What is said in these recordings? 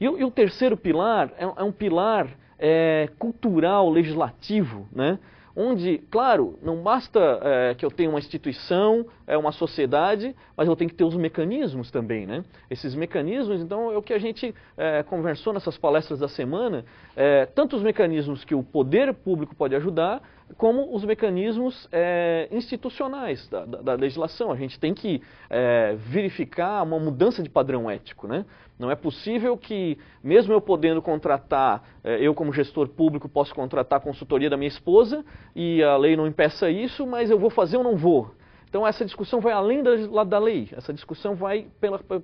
E o terceiro pilar é um pilar cultural, legislativo, né? Onde, claro, não basta que eu tenha uma instituição, uma sociedade, mas eu tenho que ter os mecanismos também, né? Esses mecanismos, então, é o que a gente conversou nessas palestras da semana, tanto os mecanismos que o poder público pode ajudar, como os mecanismos institucionais da legislação. A gente tem que verificar uma mudança de padrão ético, né? Não é possível que, mesmo eu podendo contratar, eu como gestor público posso contratar a consultoria da minha esposa e a lei não impeça isso, mas eu vou fazer ou não vou. Então essa discussão vai além da lei, essa discussão vai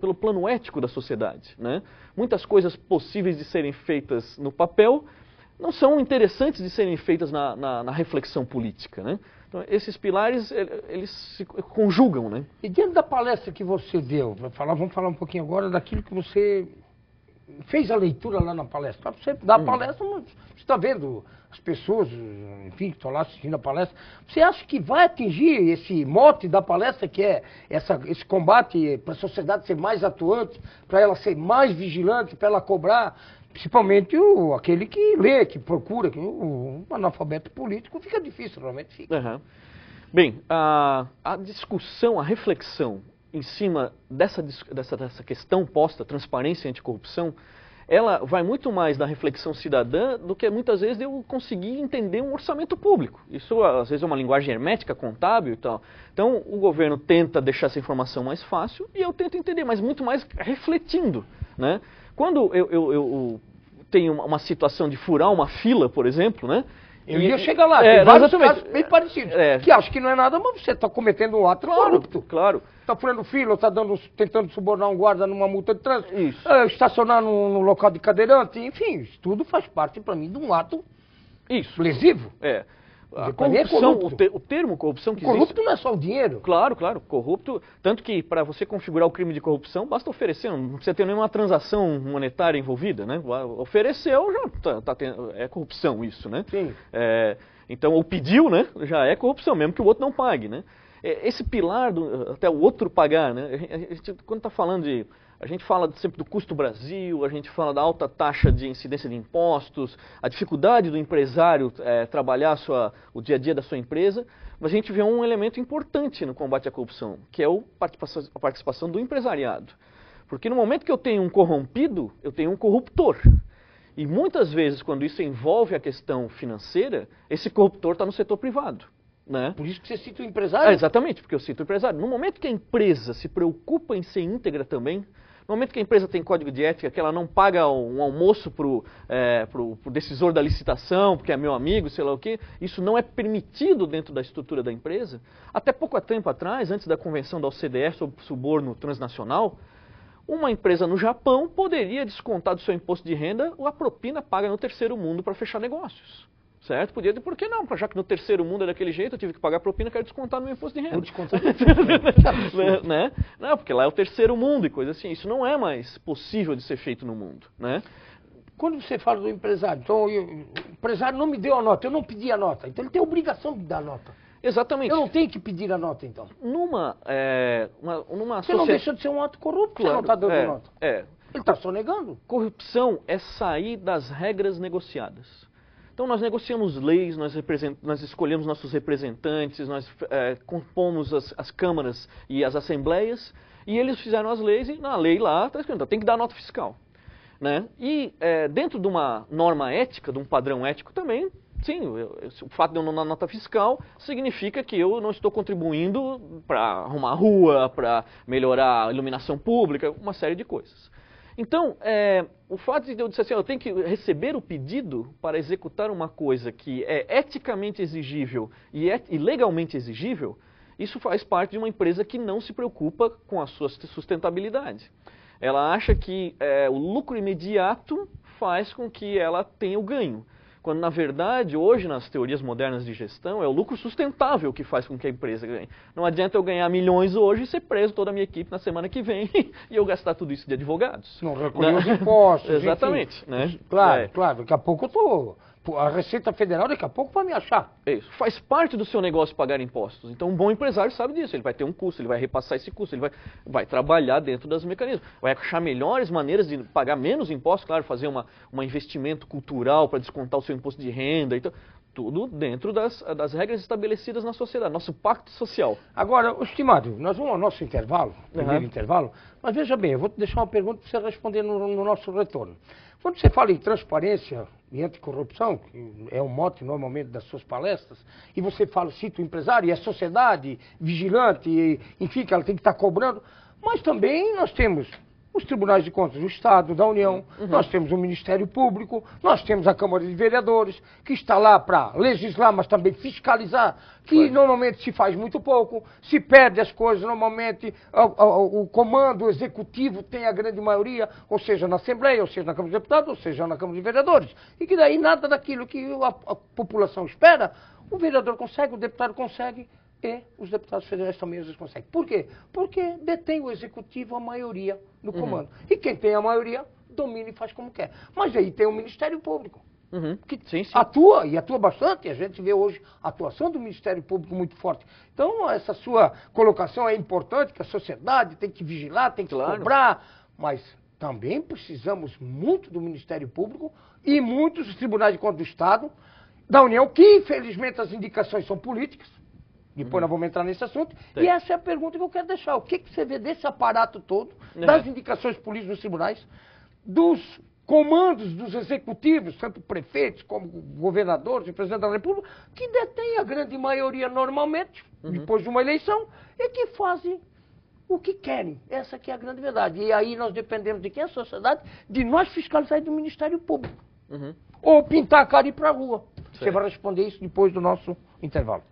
pelo plano ético da sociedade, né? Muitas coisas possíveis de serem feitas no papel não são interessantes de serem feitas na reflexão política, né? Então, esses pilares, eles se conjugam, né? E dentro da palestra que você deu, vamos falar um pouquinho agora daquilo que você fez a leitura lá na palestra. Para você dar a palestra, você está vendo as pessoas, enfim, que estão lá assistindo a palestra. Você acha que vai atingir esse mote da palestra, que é esse combate para a sociedade ser mais atuante, para ela ser mais vigilante, para ela cobrar? Principalmente aquele que lê, que procura, que o analfabeto político fica difícil, realmente fica. Uhum. Bem, a discussão, a reflexão em cima dessa questão posta, transparência e anticorrupção, ela vai muito mais da reflexão cidadã do que muitas vezes eu conseguir entender um orçamento público. Isso às vezes é uma linguagem hermética, contábil e tal. Então o governo tenta deixar essa informação mais fácil e eu tento entender, mas muito mais refletindo, né? Quando eu tenho uma situação de furar uma fila, por exemplo, né? Eu ia chegar lá, tem vários casos bem parecidos, que acho que não é nada, mas você está cometendo um ato corrupto. Claro. Está furando fila, está tentando subornar um guarda numa multa de trânsito, estacionar num local de cadeirante, enfim, isso tudo faz parte, para mim, de um ato lesivo. A corrupção, o termo corrupção que existe... Corrupto não é só o dinheiro. Claro, corrupto, tanto que para você configurar o crime de corrupção, basta oferecer, não precisa ter nenhuma transação monetária envolvida, né? Ofereceu, já é corrupção isso, né? Sim. Então, ou pediu, né? Já é corrupção, mesmo que o outro não pague, né? Esse pilar, até o outro pagar, né? A gente, quando está falando de... A gente fala sempre do custo Brasil, a gente fala da alta taxa de incidência de impostos, a dificuldade do empresário trabalhar o dia a dia da sua empresa, mas a gente vê um elemento importante no combate à corrupção, que é a participação do empresariado. Porque no momento que eu tenho um corrompido, eu tenho um corruptor. E muitas vezes, quando isso envolve a questão financeira, esse corruptor está no setor privado. Né? Por isso que você cita o empresário? Exatamente, porque eu cito o empresário. No momento que a empresa se preocupa em ser íntegra também, no momento que a empresa tem código de ética, que ela não paga um almoço pro decisor da licitação, porque é meu amigo, sei lá o quê, isso não é permitido dentro da estrutura da empresa. Até pouco tempo atrás, antes da convenção da OCDE sobre suborno transnacional, uma empresa no Japão poderia descontar do seu imposto de renda a propina paga no terceiro mundo para fechar negócios. Certo? Podia dizer, por que não? Já que no terceiro mundo é daquele jeito, eu tive que pagar propina, quero descontar no meu imposto de renda. Vou descontar no imposto de renda. Né? Não, porque lá é o terceiro mundo e coisa assim. Isso não é mais possível de ser feito no mundo. Né? Quando você fala do empresário, então o empresário não me deu a nota, eu não pedi a nota, então ele tem a obrigação de dar a nota. Exatamente. Eu não tenho que pedir a nota, então. Você não deixa de ser um ato corrupto, você não está dando nota. Ele está só negando. Corrupção é sair das regras negociadas. Então nós negociamos leis, nós escolhemos nossos representantes, nós compomos as câmaras e as assembleias, e eles fizeram as leis, e na lei lá está escrito, tem que dar nota fiscal. Né? E dentro de uma norma ética, de um padrão ético também, sim, o fato de eu não dar nota fiscal significa que eu não estou contribuindo para arrumar a rua, para melhorar a iluminação pública, uma série de coisas. Então, o fato de eu dizer assim, eu tenho que receber o pedido para executar uma coisa que é eticamente exigível e legalmente exigível, isso faz parte de uma empresa que não se preocupa com a sua sustentabilidade. Ela acha que o lucro imediato faz com que ela tenha o ganho. Quando, na verdade, hoje, nas teorias modernas de gestão, é o lucro sustentável que faz com que a empresa ganhe. Não adianta eu ganhar milhões hoje e ser preso toda a minha equipe na semana que vem e eu gastar tudo isso de advogados. Não recolher os impostos. Exatamente. Né? Claro, claro. Daqui a pouco eu estou a Receita Federal daqui a pouco vai me achar. Isso. Faz parte do seu negócio pagar impostos. Então, um bom empresário sabe disso. Ele vai ter um custo, ele vai repassar esse custo, ele vai trabalhar dentro dos mecanismos. Vai achar melhores maneiras de pagar menos impostos, claro, fazer um investimento cultural para descontar o seu imposto de renda. Então, tudo dentro das regras estabelecidas na sociedade, nosso pacto social. Agora, estimado, nós vamos ao nosso intervalo, primeiro intervalo, mas veja bem, eu vou te deixar uma pergunta para você responder no nosso retorno. Quando você fala em transparência e anticorrupção, que é um mote normalmente das suas palestras, e você fala, cita o empresário e a sociedade vigilante, e, enfim, que ela tem que estar cobrando, mas também nós temos os tribunais de contas do Estado, da União, nós temos o Ministério Público, nós temos a Câmara de Vereadores, que está lá para legislar, mas também fiscalizar, que normalmente se faz muito pouco, se perde as coisas, normalmente o comando executivo tem a grande maioria, ou seja, na Assembleia, ou seja, na Câmara de Deputados, ou seja, na Câmara de Vereadores, e que daí nada daquilo que a população espera, o vereador consegue, o deputado consegue, e os deputados federais também às vezes conseguem. Por quê? Porque detém o executivo a maioria no comando. E quem tem a maioria domina e faz como quer. Mas aí tem o Ministério Público, que atua, e atua bastante. A gente vê hoje a atuação do Ministério Público muito forte. Então, essa sua colocação é importante, que a sociedade tem que vigilar, tem que cobrar, mas também precisamos muito do Ministério Público e muitos dos tribunais de contas do Estado, da União, que infelizmente as indicações são políticas. Depois nós vamos entrar nesse assunto. Sim. E essa é a pergunta que eu quero deixar. O que você vê desse aparato todo, das indicações políticas dos tribunais, dos comandos dos executivos, tanto prefeitos como governadores e presidente da República, que detêm a grande maioria normalmente, depois de uma eleição, e que fazem o que querem. Essa aqui é a grande verdade. E aí nós dependemos de quem? A sociedade, de nós fiscalizar e do Ministério Público. Ou pintar a cara e ir para a rua. Você vai responder isso depois do nosso intervalo.